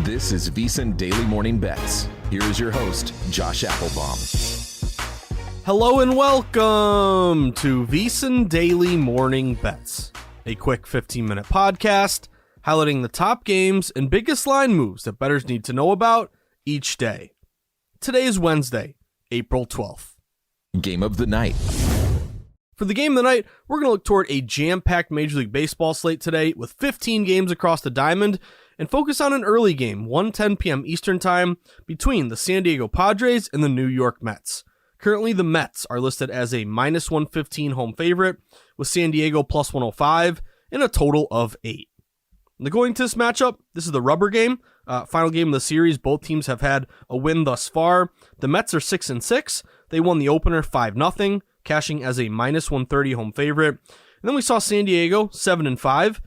This is VSiN Daily Morning Bets. Here is your host, Josh Appelbaum. Hello and welcome to VSiN Daily Morning Bets, a quick 15-minute podcast highlighting the top games and biggest line moves that bettors need to know about each day. Today is Wednesday, April 12th. Game of the night. For the game of the night, we're going to look toward a jam-packed Major League Baseball slate today with 15 games across the diamond and focus on an early game, 1:10 p.m. Eastern Time, between the San Diego Padres and the New York Mets. Currently, the Mets are listed as a minus 115 home favorite, with San Diego plus 105 and a total of 8. Now going to this matchup, this is the rubber game, final game of the series. Both teams have had a win thus far. The Mets are 6-6. They won the opener 5-0, cashing as a minus 130 home favorite. And then we saw San Diego 7-5.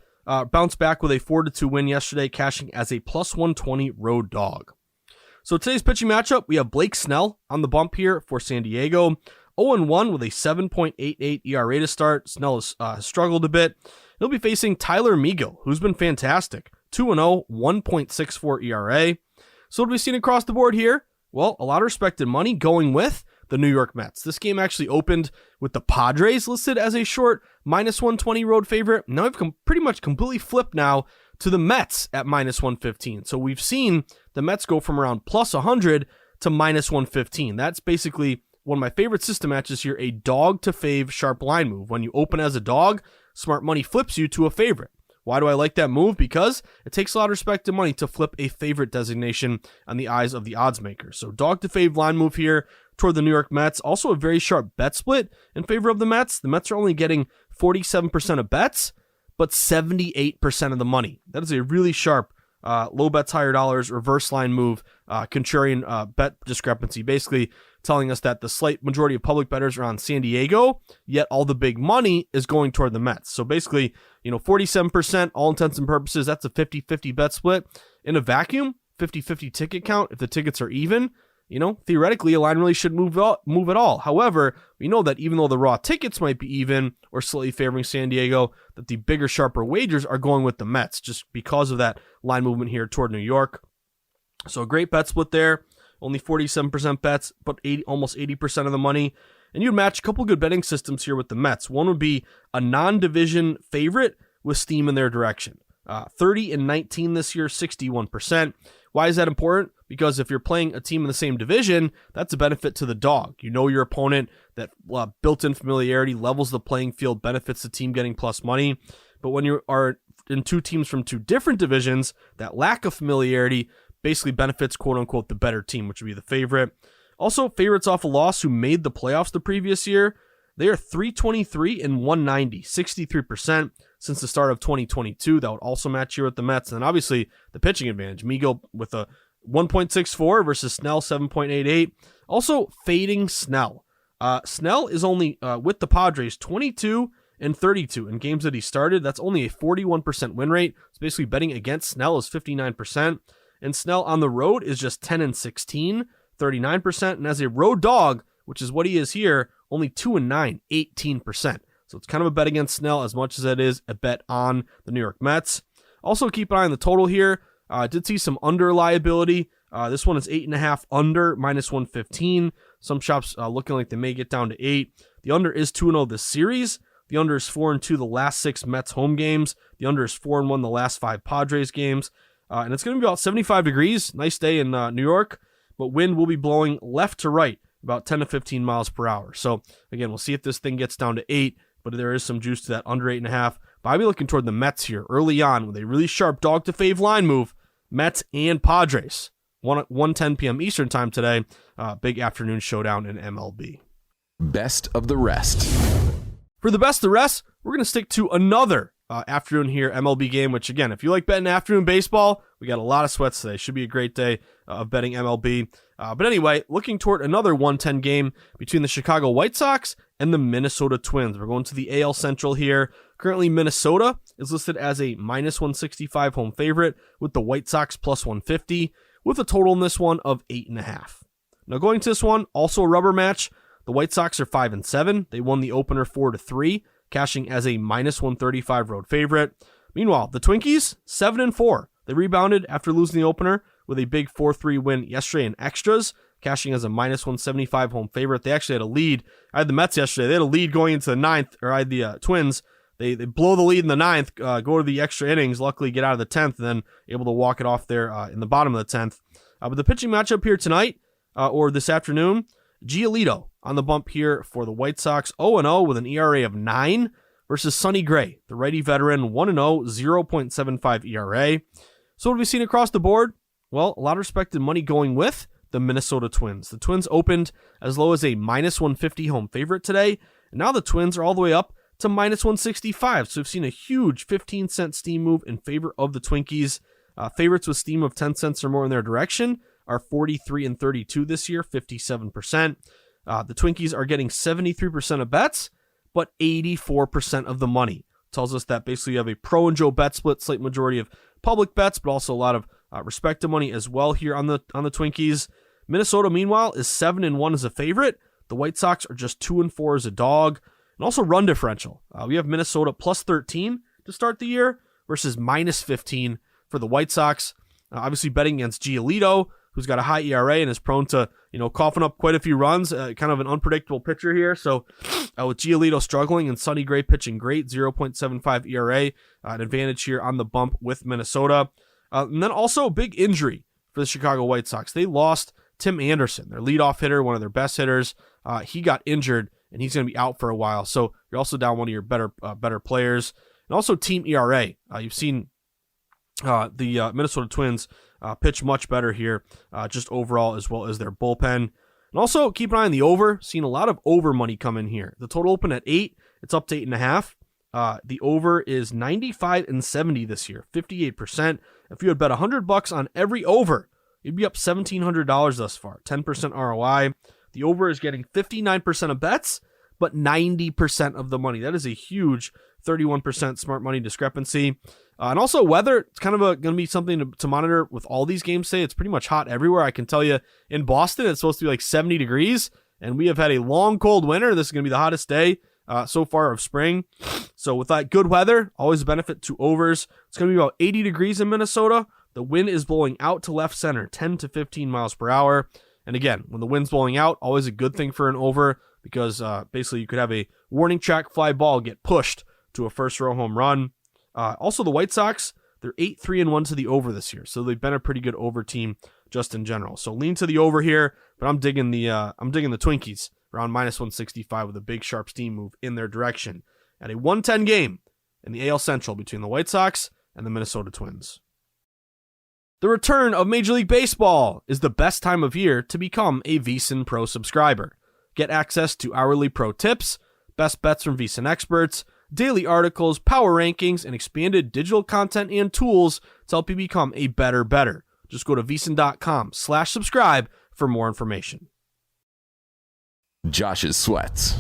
Bounce back with a 4-2 win yesterday, cashing as a plus 120 road dog. So today's pitching matchup, we have Blake Snell on the bump here for San Diego. 0-1 with a 7.88 ERA to start. Snell has struggled a bit. He'll be facing Tyler Megill, who's been fantastic. 2-0, 1.64 ERA. So what have we seen across the board here? Well, a lot of respected money going with the New York Mets. This game actually opened with the Padres listed as a short minus 120 road favorite. Now we've pretty much completely flipped now to the Mets at minus 115. So we've seen the Mets go from around plus 100 to minus 115. That's basically one of my favorite system matches here, a dog to fave sharp line move. When you open as a dog, smart money flips you to a favorite. Why do I like that move? Because it takes a lot of respected money to flip a favorite designation on the eyes of the odds makers. So dog to fave line move here toward the New York Mets. Also a very sharp bet split in favor of the Mets. The Mets are only getting 47% of bets, but 78% of the money. That is a really sharp low bets, higher dollars, reverse line move, contrarian bet discrepancy, basically telling us that the slight majority of public bettors are on San Diego, yet all the big money is going toward the Mets. So basically, 47%, all intents and purposes, that's a 50-50 bet split. In a vacuum, 50-50 ticket count, if the tickets are even, theoretically, a line really should move at all. However, we know that even though the raw tickets might be even or slightly favoring San Diego, that the bigger, sharper wagers are going with the Mets just because of that line movement here toward New York. So a great bet split there. Only 47% bets, but almost 80% of the money. And you'd match a couple good betting systems here with the Mets. One would be a non-division favorite with steam in their direction. 30-19 this year, 61%. Why is that important? Because if you're playing a team in the same division, that's a benefit to the dog. You know your opponent, that built-in familiarity levels the playing field, benefits the team getting plus money. But when you are in two teams from two different divisions, that lack of familiarity basically benefits quote-unquote the better team, which would be the favorite. Also, favorites off a loss who made the playoffs the previous year, they are 323 and 190, 63% since the start of 2022. That would also match here with the Mets. And then obviously the pitching advantage. Megill with a 1.64 versus Snell 7.88. Also fading Snell. Snell is only with the Padres 22 and 32 in games that he started. That's only a 41% win rate. So basically betting against Snell is 59%. And Snell on the road is just 10 and 16, 39%. And as a road dog, which is what he is here, only 2 and 9, 18%. So it's kind of a bet against Snell as much as it is a bet on the New York Mets. Also keep an eye on the total here. I did see some under liability. This one is 8.5 under, minus 115. Some shops looking like they may get down to 8. The under is 2-0 this series. The under is 4-2 the last 6 Mets home games. The under is 4-1 the last 5 Padres games. And it's going to be about 75 degrees. Nice day in New York. But wind will be blowing left to right, about 10 to 15 miles per hour. So, again, we'll see if this thing gets down to 8. But there is some juice to that under 8.5. But I'll be looking toward the Mets here early on with a really sharp dog to fave line move. Mets and Padres. 1:10 p.m. Eastern Time today. Big afternoon showdown in MLB. Best of the rest. For the best of the rest, we're going to stick to another afternoon here MLB game, which again, if you like betting afternoon baseball, we got a lot of sweats today. Should be a great day of betting MLB. But anyway, looking toward another 1:10 game between the Chicago White Sox and the Minnesota Twins. We're going to the AL Central here. Currently, Minnesota is listed as a minus 165 home favorite with the White Sox plus 150 with a total in this one of 8.5. Now going to this one, also a rubber match. The White Sox are 5-7. They won the opener 4-3, cashing as a minus 135 road favorite. Meanwhile, the Twinkies, 7-4. They rebounded after losing the opener with a big 4-3 win yesterday in extras, cashing as a -175 home favorite. They actually had a lead. I had the Mets yesterday. They had a lead going into the ninth, or I had the Twins. They blow the lead in the ninth, go to the extra innings, luckily get out of the 10th, and then able to walk it off there in the bottom of the 10th. But the pitching matchup here tonight, or this afternoon, Giolito on the bump here for the White Sox, 0-0 with an ERA of 9 versus Sonny Gray, the righty veteran, 1-0, 0.75 ERA. So what have we seen across the board? Well, a lot of respected money going with the Minnesota Twins. The Twins opened as low as a -150 home favorite today, and now the Twins are all the way up to -165. So we've seen a huge 15-cent steam move in favor of the Twinkies. Favorites with steam of 10 cents or more in their direction are 43 and 32 this year, 57%. The Twinkies are getting 73% of bets, but 84% of the money. Tells us that basically you have a pro and Joe bet split, slight majority of public bets, but also a lot of respected money as well here on the Twinkies. Minnesota, meanwhile, is 7-1 as a favorite. The White Sox are just 2-4 as a dog. And also run differential. We have Minnesota +13 to start the year versus -15 for the White Sox. Obviously betting against Giolito, who's got a high ERA and is prone to, coughing up quite a few runs. Kind of an unpredictable pitcher here. So with Giolito struggling and Sonny Gray pitching great, 0.75 ERA, an advantage here on the bump with Minnesota. And then also a big injury for the Chicago White Sox. They lost Tim Anderson, their leadoff hitter, one of their best hitters. He got injured, and he's going to be out for a while. So you're also down one of your better players. And also team ERA. You've seen the Minnesota Twins pitch much better here, just overall, as well as their bullpen. And also keep an eye on the over. Seen a lot of over money come in here. The total open at 8. It's up to 8.5. The over is 95 and 70 this year, 58%. If you had bet $100 on every over, you'd be up $1,700 thus far, 10% ROI. The over is getting 59% of bets, but 90% of the money. That is a huge 31% smart money discrepancy. And also weather, it's kind of going to be something to monitor with all these games today. It's pretty much hot everywhere. I can tell you in Boston, it's supposed to be like 70 degrees, and we have had a long, cold winter. This is going to be the hottest day so far of spring. So with that good weather, always a benefit to overs. It's going to be about 80 degrees in Minnesota. The wind is blowing out to left center, 10 to 15 miles per hour. And again, when the wind's blowing out, always a good thing for an over, because basically you could have a warning track fly ball get pushed to a first row home run. Also, the White Sox, they're 8-3-1 to the over this year, so they've been a pretty good over team just in general. So lean to the over here, but I'm digging the Twinkies around -165 with a big sharp steam move in their direction at a 110 game in the AL Central between the White Sox and the Minnesota Twins. The return of Major League Baseball is the best time of year to become a VSiN Pro subscriber. Get access to hourly pro tips, best bets from VSiN experts, daily articles, power rankings, and expanded digital content and tools to help you become a better. Just go to VSiN.com/subscribe for more information. Josh's sweats.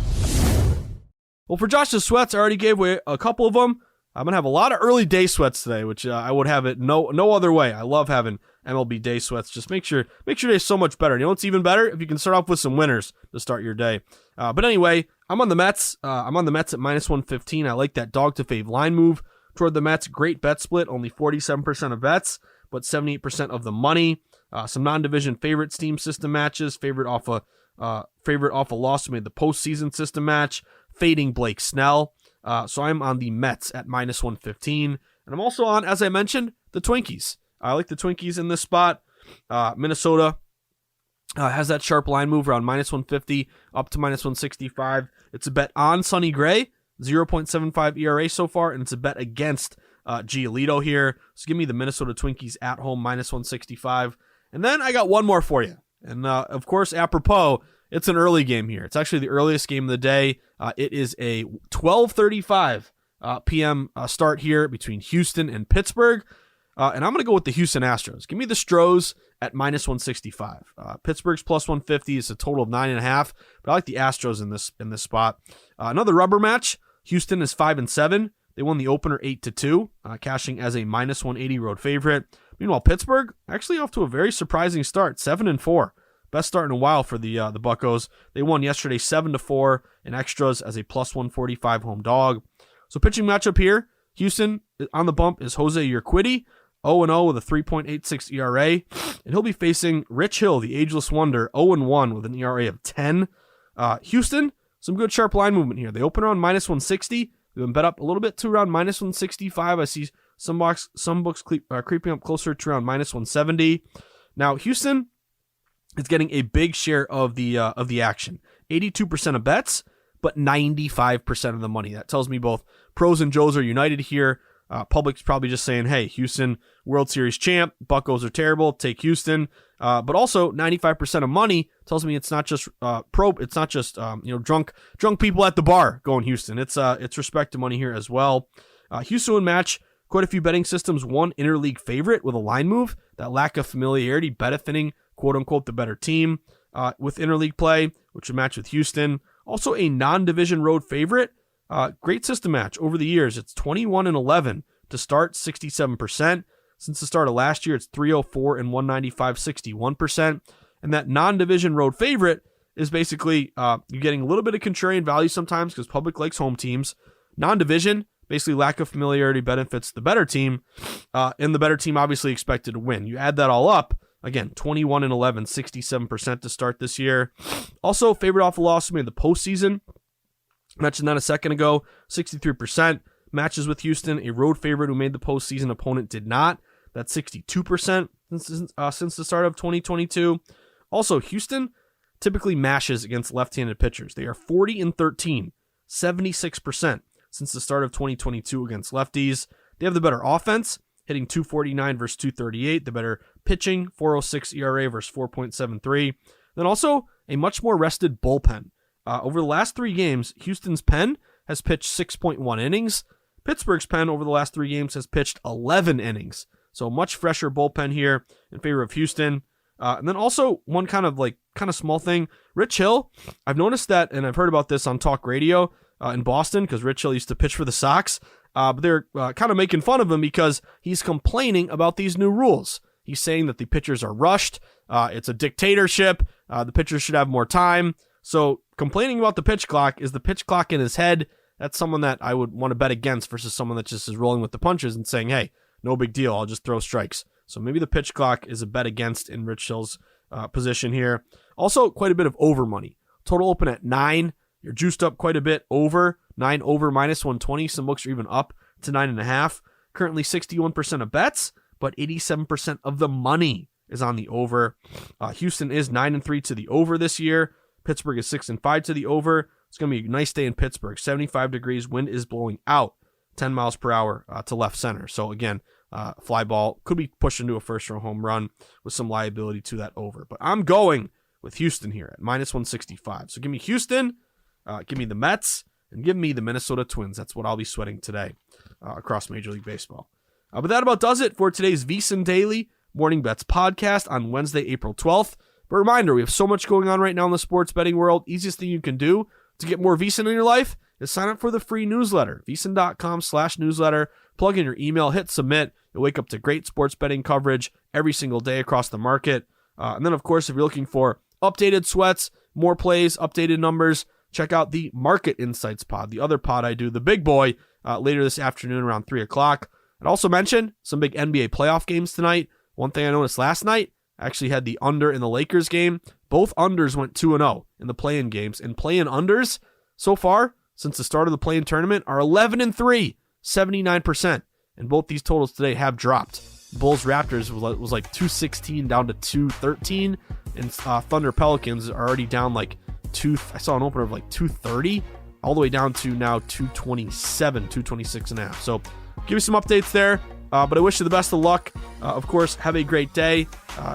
Well, for Josh's sweats, I already gave away a couple of them. I'm going to have a lot of early day sweats today, which I would have it no other way. I love having MLB day sweats. Just make your day so much better. You know what's even better? If you can start off with some winners to start your day. But anyway, I'm on the Mets. I'm on the Mets at -115. I like that dog to fave line move toward the Mets. Great bet split, only 47% of bets, but 78% of the money. Some non-division favorite steam system matches. Favorite off a loss made the postseason system match. Fading Blake Snell. So I'm on the Mets at -115. And I'm also on, as I mentioned, the Twinkies. I like the Twinkies in this spot. Minnesota has that sharp line move around -150 up to -165. It's a bet on Sonny Gray, 0.75 ERA so far, and it's a bet against Giolito here. So give me the Minnesota Twinkies at home, -165. And then I got one more for you. And of course, apropos, it's an early game here. It's actually the earliest game of the day. It is a 12:35 p.m. Start here between Houston and Pittsburgh. And I'm going to go with the Houston Astros. Give me the Stros at -165. Pittsburgh's +150 is a total of 9.5, but I like the Astros in this spot. Another rubber match. Houston is 5-7. They won the opener 8-2, cashing as a -180 road favorite. Meanwhile, Pittsburgh actually off to a very surprising start, 7-4. Best start in a while for the Buccos. They won yesterday 7-4 in extras as a +145 home dog. So pitching matchup here, Houston on the bump is Jose Urquidy. 0-0 with a 3.86 ERA, and he'll be facing Rich Hill, the ageless wonder, 0-1 with an ERA of 10. Houston, some good sharp line movement here. They open around -160. They've been bet up a little bit to around -165. I see some books creeping up closer to around -170. Now, Houston is getting a big share of the action. 82% of bets, but 95% of the money. That tells me both pros and Joes are united here. Public's probably just saying, hey, Houston, World Series champ, Buccos are terrible, take Houston. But also 95% of money tells me it's not just drunk people at the bar going Houston. It's respect to money here as well. Houston would match quite a few betting systems. One interleague favorite with a line move. That lack of familiarity benefiting quote unquote the better team with interleague play, which would match with Houston. Also a non-division road favorite. Great system match over the years. It's 21-11 to start, 67%. Since the start of last year, it's 304 and 195, 61%. And that non-division road favorite is basically you're getting a little bit of contrarian value sometimes because public likes home teams. Non-division, basically lack of familiarity benefits the better team, and the better team obviously expected to win. You add that all up, again, 21-11, 67% to start this year. Also, favorite off a loss made the postseason. Mentioned that a second ago, 63%. Matches with Houston, a road favorite who made the postseason, opponent did not. That's 62% since the start of 2022. Also, Houston typically mashes against left-handed pitchers. They are 40-13, 76% since the start of 2022 against lefties. They have the better offense, hitting 249 versus 238. The better pitching, 406 ERA versus 4.73. Then also a much more rested bullpen. Over the last 3 games, Houston's pen has pitched 6.1 innings. Pittsburgh's pen over the last 3 games has pitched 11 innings. So much fresher bullpen here in favor of Houston. And then also one kind of small thing. Rich Hill, I've noticed that, and I've heard about this on talk radio in Boston because Rich Hill used to pitch for the Sox. But they're kind of making fun of him because he's complaining about these new rules. He's saying that the pitchers are rushed. It's a dictatorship. The pitchers should have more time. So complaining about the pitch clock, is the pitch clock in his head? That's someone that I would want to bet against versus someone that just is rolling with the punches and saying, hey, no big deal, I'll just throw strikes. So maybe the pitch clock is a bet against in Rich Hill's position here. Also, quite a bit of over money. Total open at 9. You're juiced up quite a bit over. 9 over -120. Some books are even up to 9.5. Currently 61% of bets, but 87% of the money is on the over. Houston is 9-3 to the over this year. Pittsburgh is 6-5 to the over. It's going to be a nice day in Pittsburgh. 75 degrees. Wind is blowing out 10 miles per hour to left center. So again, fly ball could be pushed into a first-row home run with some liability to that over. But I'm going with Houston here at -165. So give me Houston, give me the Mets, and give me the Minnesota Twins. That's what I'll be sweating today across Major League Baseball. But that about does it for today's VSiN Daily Morning Bets podcast on Wednesday, April 12th. But reminder, we have so much going on right now in the sports betting world. Easiest thing you can do to get more VSiN in your life is sign up for the free newsletter, vsin.com/newsletter. Plug in your email, hit submit. You'll wake up to great sports betting coverage every single day across the market. And then, of course, if you're looking for updated sweats, more plays, updated numbers, check out the Market Insights pod, the other pod I do, the big boy, later this afternoon around 3 o'clock. I'd also mention some big NBA playoff games tonight. One thing I noticed last night, I actually had the under in the Lakers game. Both unders went 2-0 in the play-in games. And play-in unders so far, since the start of the play-in tournament, are 11-3, 79%. And both these totals today have dropped. Bulls-Raptors was like 216 down to 213. And Thunder-Pelicans are already down like I saw an opener of like 230, all the way down to now 227, 226.5. So give you some updates there. But I wish you the best of luck. Of course, have a great day.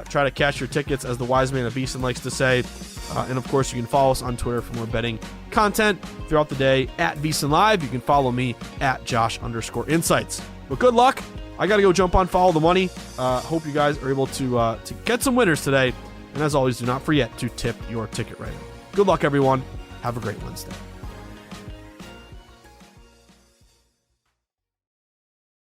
Try to cash your tickets, as the wise man of VSiN likes to say. And of course, you can follow us on Twitter for more betting content throughout the day at VSiN Live. You can follow me at Josh_insights. But good luck. I got to go jump on Follow the Money. Hope you guys are able to get some winners today. And as always, do not forget to tip your ticket writer. Good luck, everyone. Have a great Wednesday.